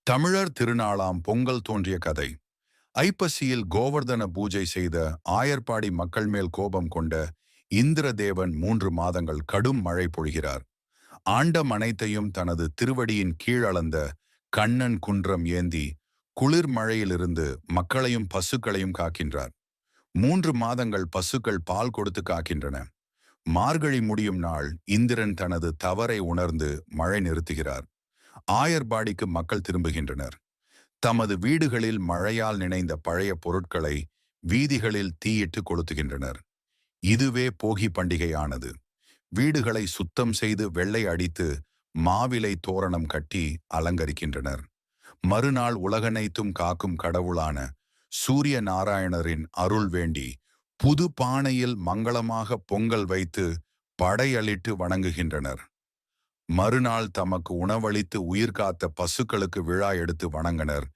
தமிழர் திருநாளாம் பொங்கல் தோன்றிய கதை. ஐப்பசியில் கோவர்தன பூஜை செய்த ஆயர்பாடி மக்கள் மேல் கோபம் கொண்ட இந்திரதேவன் 3 மாதங்கள் கடும் மழை பொழிகிறார். ஆண்டம் அனைத்தையும் தனது திருவடியின் கீழ் அளந்த கண்ணன் குன்றம் ஏந்தி குளிர் மழையிலிருந்து மக்களையும் பசுக்களையும் காக்கின்றார். 3 மாதங்கள் பசுக்கள் பால் கொடுத்து காக்கின்றன. மார்கழி முடியும் நாள் இந்திரன் தனது தவறை உணர்ந்து மழை நிறுத்துகிறார். ஆயர்பாடிக்கு மக்கள் திரும்புகின்றனர். தமது வீடுகளில் மழையால் நினைந்த பழைய பொருட்களை வீதிகளில் தீயிட்டு கொளுத்துகின்றனர். இதுவே போகி பண்டிகையானது. வீடுகளை சுத்தம் செய்து வெள்ளை அடித்து மாவிலை தோரணம் கட்டி அலங்கரிக்கின்றனர். மறுநாள் உலகனைத்தும் காக்கும் கடவுளான சூரிய நாராயணரின் அருள் வேண்டி புது பானையில் மங்களமாக பொங்கல் வைத்து படையலிட்டு வணங்குகின்றனர். மறுநாள் தமக்கு உணவளித்து உயிர் காத்த பசுக்களுக்கு விழா எடுத்து வணங்கினர்.